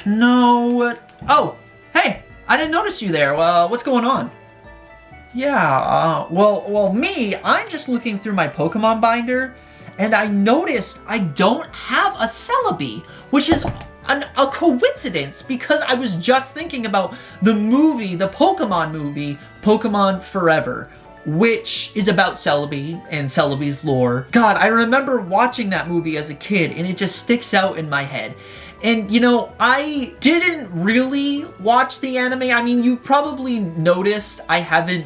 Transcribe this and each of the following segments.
No. Oh, hey, I didn't notice you there. What's going on? Yeah, well, I'm just looking through my Pokemon binder, and I noticed I don't have a Celebi, which is a coincidence because I was just thinking about the movie, the Pokemon movie, Pokemon Forever, which is about Celebi and Celebi's lore. God, I remember watching that movie as a kid, and it just sticks out in my head. And, you know, I didn't really watch the anime. I mean, you probably noticed I haven't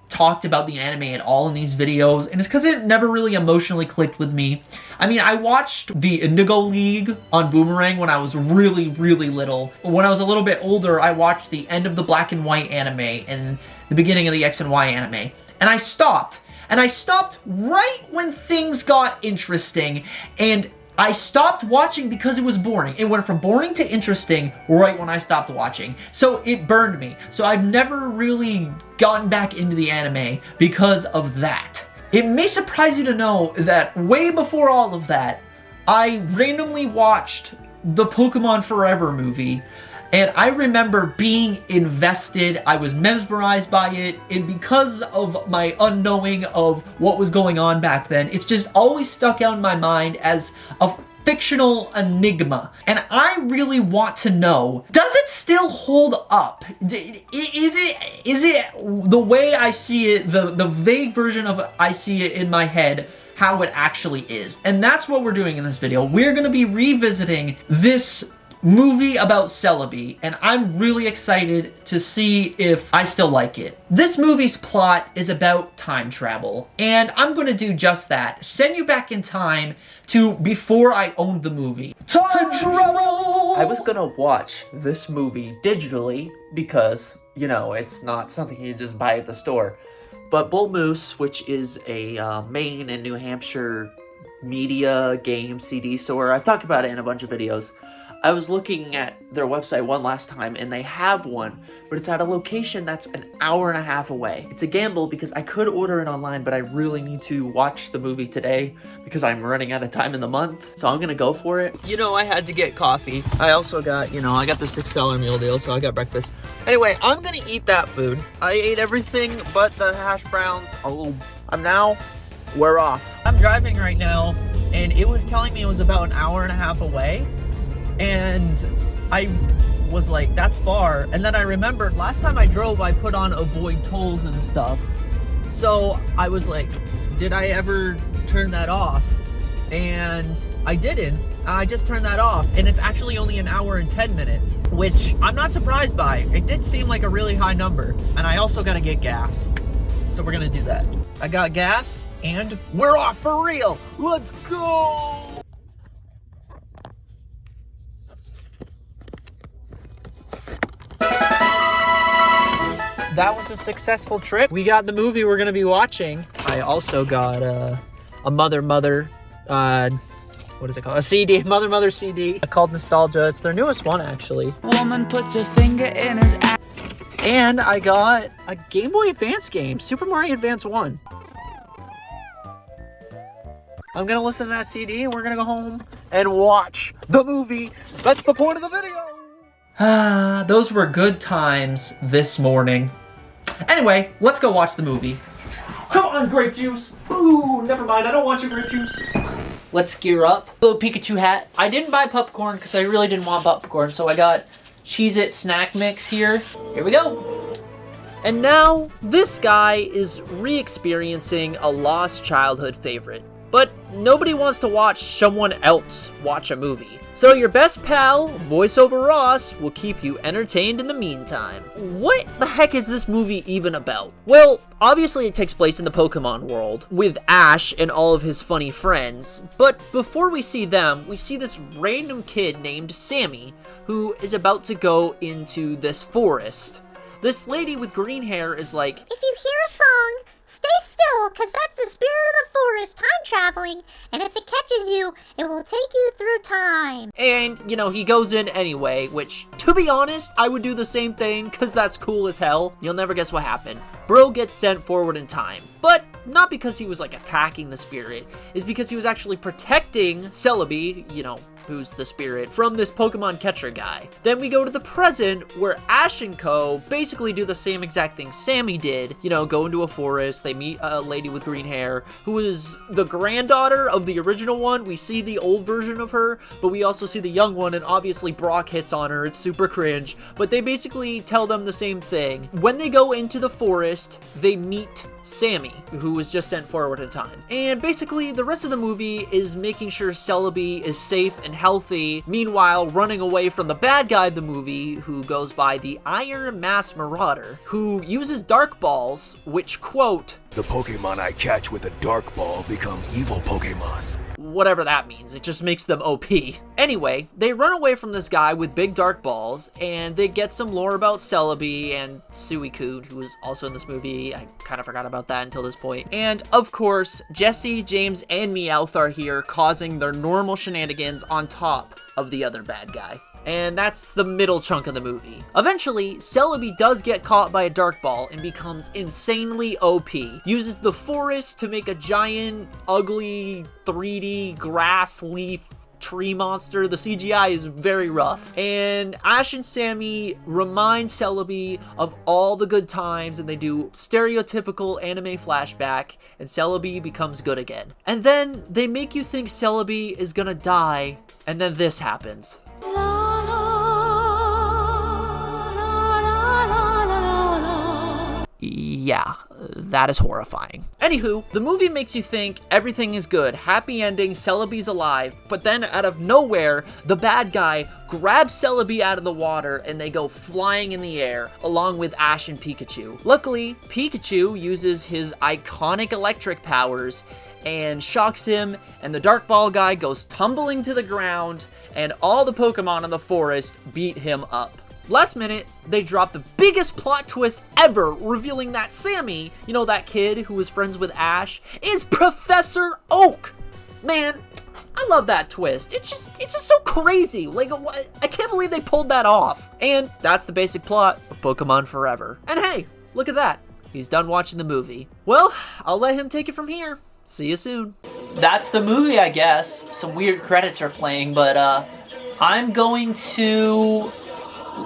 talked about the anime at all in these videos, and it's because it never really emotionally clicked with me. I mean, I watched the Indigo League on Boomerang when I was really, really little. When I was a little bit older, I watched the end of the Black and White anime and the beginning of the X and Y anime. And I stopped. And I stopped right when things got interesting, and I stopped watching because it was boring. It went from boring to interesting right when I stopped watching. So it burned me. So I've never really gotten back into the anime because of that. It may surprise you to know that way before all of that, I randomly watched the Pokemon Forever movie, and I remember being invested. I was mesmerized by it, and because of my unknowing of what was going on back then, it's just always stuck out in my mind as a fictional enigma. And I really want to know, does it still hold up? Is it the way I see it, the vague version of I see it in my head, how it actually is? And that's what we're doing in this video. We're going to be revisiting this movie about Celebi, and I'm really excited to see if I still like it. This movie's plot is about time travel, and I'm gonna do just that. Send you back in time to before I owned the movie. Time travel! I was gonna watch this movie digitally because, you know, it's not something you just buy at the store. But Bull Moose, which is a Maine and New Hampshire media game CD store, I've talked about it in a bunch of videos. I was looking at their website one last time, and they have one, but it's at a location that's an hour and a half away. It's a gamble because I could order it online, but I really need to watch the movie today because I'm running out of time in the month, so I'm gonna go for it. You know, I had to get coffee. I also got, you know, I got the $6 meal deal, so I got breakfast. Anyway, I'm gonna eat that food. I ate everything but the hash browns. Oh, we're off. I'm driving right now, and it was telling me it was about an hour and a half away. And I was like, that's far. And then I remembered last time I drove, I put on avoid tolls and stuff. So I was like, did I ever turn that off? And I didn't. I just turned that off. And it's actually only an hour and 10 minutes, which I'm not surprised by. It did seem like a really high number. And I also got to get gas. So we're going to do that. I got gas and we're off for real. Let's go. That was a successful trip. We got the movie we're gonna be watching. I also got a Mother, what is it called? A CD, Mother CD called Nostalgia. It's their newest one, actually. Woman puts a finger in his ass. And I got a Game Boy Advance game, Super Mario Advance 1. I'm gonna listen to that CD, and we're gonna go home and watch the movie. That's the point of the video. Those were good times this morning. Anyway, let's go watch the movie. Come on, grape juice. Ooh, never mind. I don't want your grape juice. Let's gear up. Little Pikachu hat. I didn't buy popcorn because I really didn't want popcorn, so I got Cheez-It snack mix here. Here we go. And now, this guy is re-experiencing a lost childhood favorite. But nobody wants to watch someone else watch a movie. So your best pal, VoiceOver Ross, will keep you entertained in the meantime. What the heck is this movie even about? Well, obviously it takes place in the Pokemon world, with Ash and all of his funny friends. But before we see them, we see this random kid named Sammy, who is about to go into this forest. This lady with green hair is like, if you hear a song, stay still, because that's the spirit of the forest time traveling, and if it catches you, it will take you through time. And, you know, he goes in anyway, which, to be honest, I would do the same thing, because that's cool as hell. You'll never guess what happened. Bro gets sent forward in time, but not because he was, like, attacking the spirit. It's because he was actually protecting Celebi, you know, who's the spirit from this Pokemon catcher guy. Then we go to the present, where Ash and Co. basically do the same exact thing Sammy did. You know, go into a forest, they meet a lady with green hair, who is the granddaughter of the original one. We see the old version of her, but we also see the young one, and obviously Brock hits on her. It's super cringe, but they basically tell them the same thing. When they go into the forest, they meet Sammy, who was just sent forward in time. And basically, the rest of the movie is making sure Celebi is safe and healthy, meanwhile running away from the bad guy of the movie, who goes by the Iron Mask Marauder, who uses Dark Balls, which, quote, "The Pokemon I catch with a Dark Ball become evil Pokemon." Whatever that means, it just makes them OP. Anyway, they run away from this guy with big dark balls, and they get some lore about Celebi and Suicune, who was also in this movie. I kind of forgot about that until this point. And of course, Jesse, James, and Meowth are here, causing their normal shenanigans on top of the other bad guy. And that's the middle chunk of the movie. Eventually, Celebi does get caught by a Dark Ball and becomes insanely OP. Uses the forest to make a giant, ugly, 3D grass leaf tree monster. The CGI is very rough. And Ash and Sammy remind Celebi of all the good times, and they do stereotypical anime flashback, and Celebi becomes good again. And then they make you think Celebi is gonna die, and then this happens. Yeah, that is horrifying. Anywho, the movie makes you think everything is good, happy ending, Celebi's alive, but then out of nowhere, the bad guy grabs Celebi out of the water and they go flying in the air, along with Ash and Pikachu. Luckily, Pikachu uses his iconic electric powers and shocks him, and the Dark Ball guy goes tumbling to the ground, and all the Pokemon in the forest beat him up. Last minute, they drop the biggest plot twist ever, revealing that Sammy, you know, that kid who was friends with Ash, is Professor Oak. Man, I love that twist. It's just so crazy. Like, I can't believe they pulled that off. And that's the basic plot of Pokemon Forever. And hey, look at that. He's done watching the movie. Well, I'll let him take it from here. See you soon. That's the movie, I guess. Some weird credits are playing, but I'm going to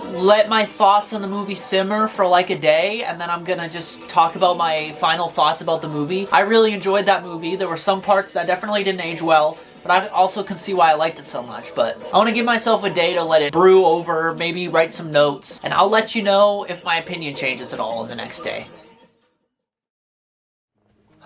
let my thoughts on the movie simmer for like a day, and then I'm gonna just talk about my final thoughts about the movie. I really enjoyed that movie. There were some parts that definitely didn't age well, but I also can see why I liked it so much. But I want to give myself a day to let it brew over, maybe write some notes, and I'll let you know if my opinion changes at all in the next day.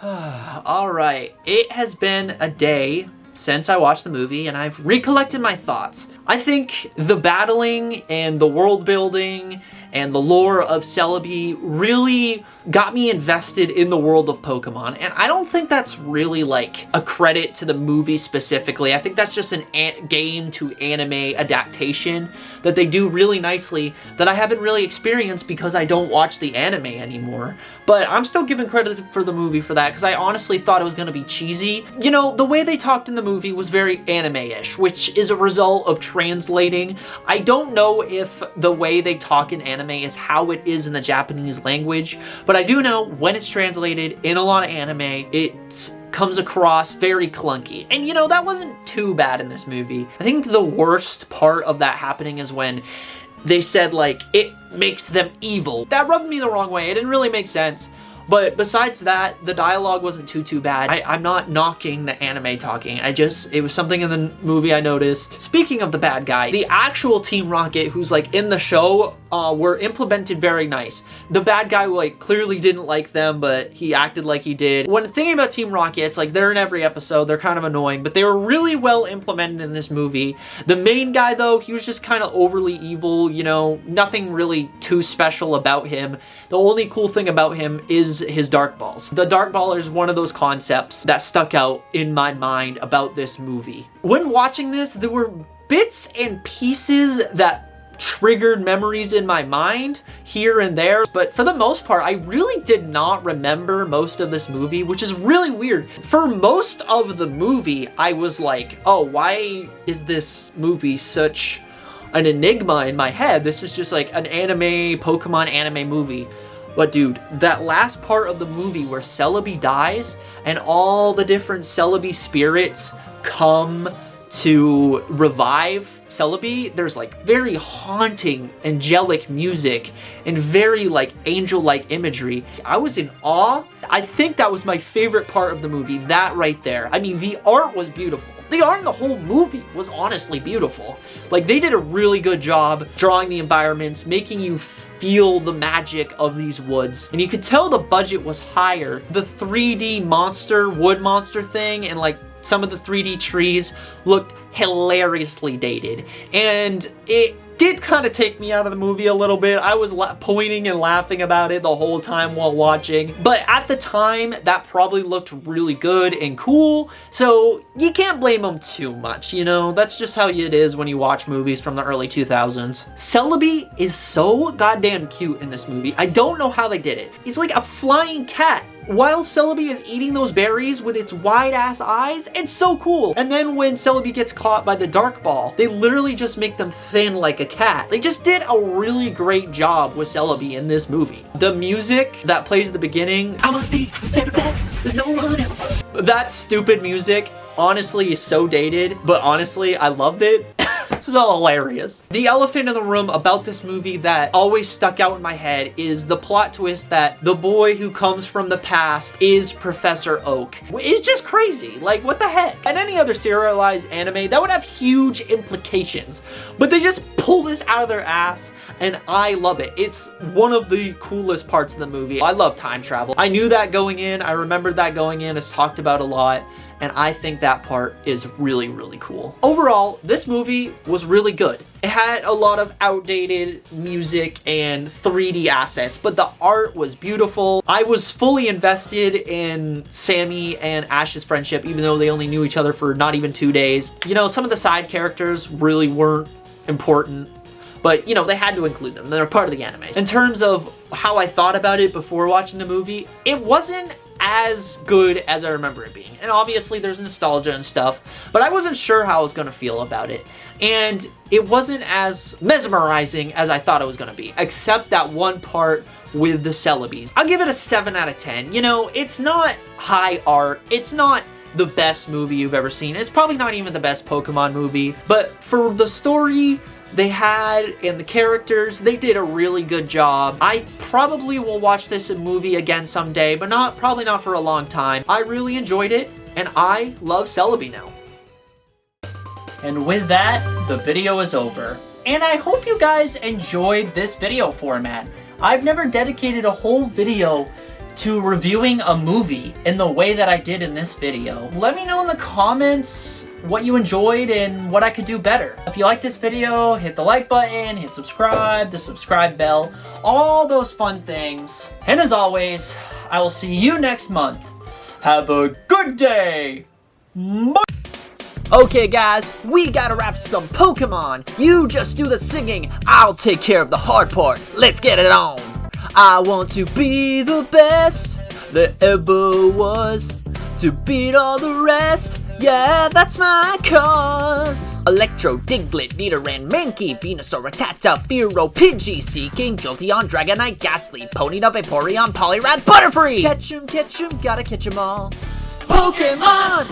Alright, it has been a day since I watched the movie, and I've recollected my thoughts. I think the battling and the world building and the lore of Celebi really got me invested in the world of Pokemon, and I don't think that's really like a credit to the movie specifically. I think that's just an game to anime adaptation that they do really nicely that I haven't really experienced because I don't watch the anime anymore. But I'm still giving credit for the movie for that because I honestly thought it was going to be cheesy. You know, the way they talked in the movie was very anime-ish, which is a result of translating. I don't know if the way they talk in anime is how it is in the Japanese language, but I do know when it's translated in a lot of anime, it comes across very clunky. And you know, that wasn't too bad in this movie. I think the worst part of that happening is when they said, like, it makes them evil. That rubbed me the wrong way. It didn't really make sense. But besides that, the dialogue wasn't too bad. I'm not knocking the anime talking. It was something in the movie I noticed. Speaking of the bad guy, the actual Team Rocket who's like in the show were implemented very nice. The bad guy like clearly didn't like them, but he acted like he did. When thinking about Team Rocket, it's like they're in every episode. They're kind of annoying, but they were really well implemented in this movie. The main guy though, he was just kind of overly evil, you know, nothing really too special about him. The only cool thing about him is his Dark Balls. The Dark Ball is one of those concepts that stuck out in my mind about this movie. When watching this, there were bits and pieces that triggered memories in my mind here and there, but for the most part, I really did not remember most of this movie, which is really weird. For most of the movie, I was like, oh, why is this movie such an enigma in my head? This is just like an anime, Pokemon anime movie. But dude, that last part of the movie where Celebi dies and all the different Celebi spirits come to revive Celebi, there's like very haunting, angelic music and very like angel-like imagery. I was in awe. I think that was my favorite part of the movie, that right there. I mean, the art was beautiful. The art in the whole movie was honestly beautiful. Like, they did a really good job drawing the environments, making you feel the magic of these woods. And you could tell the budget was higher. The 3D monster, wood monster thing, and like some of the 3D trees looked hilariously dated. And it did kind of take me out of the movie a little bit. I was pointing and laughing about it the whole time while watching. But at the time, that probably looked really good and cool. So you can't blame them too much, you know? That's just how it is when you watch movies from the early 2000s. Celebi is so goddamn cute in this movie. I don't know how they did it. He's like a flying cat. While Celebi is eating those berries with its wide-ass eyes, it's so cool. And then when Celebi gets caught by the dark ball, they literally just make them thin like a cat. They just did a really great job with Celebi in this movie. The music that plays at the beginning, I wanna be the very best, no one else. That stupid music honestly is so dated, but honestly, I loved it. This is all hilarious. The elephant in the room about this movie that always stuck out in my head is the plot twist that the boy who comes from the past is Professor Oak. It's just crazy. Like, what the heck? In any other serialized anime, that would have huge implications. But they just pull this out of their ass, and I love it. It's one of the coolest parts of the movie. I love time travel. I knew that going in. I remembered that going in. It's talked about a lot. And I think that part is really, really cool. Overall, this movie was really good. It had a lot of outdated music and 3D assets, but the art was beautiful. I was fully invested in Sammy and Ash's friendship, even though they only knew each other for not even 2 days. You know, some of the side characters really weren't important, but you know, they had to include them. They're part of the anime. In terms of how I thought about it before watching the movie, it wasn't as good as I remember it being. And obviously there's nostalgia and stuff, but I wasn't sure how I was gonna feel about it. And it wasn't as mesmerizing as I thought it was gonna be, except that one part with the Celebis. I'll give it a 7 out of 10. You know, it's not high art. It's not the best movie you've ever seen. It's probably not even the best Pokemon movie, but for the story they had and the characters, they did a really good job. I probably will watch this movie again someday, but probably not for a long time. I really enjoyed it, and I love Celebi now. And with that, the video is over. And I hope you guys enjoyed this video format. I've never dedicated a whole video to reviewing a movie in the way that I did in this video. Let me know in the comments what you enjoyed and what I could do better. If you like this video, hit the like button, hit subscribe, the subscribe bell, all those fun things. And as always, I will see you next month. Have a good day. Bye. Okay guys, we gotta wrap some Pokemon. You just do the singing, I'll take care of the hard part. Let's get it on. I want to be the best there ever was, to beat all the rest. Yeah, that's my cause. Electro, Diglett, Nidoran, Mankey, Venusaur, Rattata, Fearow, Pidgey, Seeking, Jolteon, Dragonite, Ghastly, Ponyta, Vaporeon, Poliwrath, Butterfree! Catch 'em, gotta catch 'em all. Pokemon!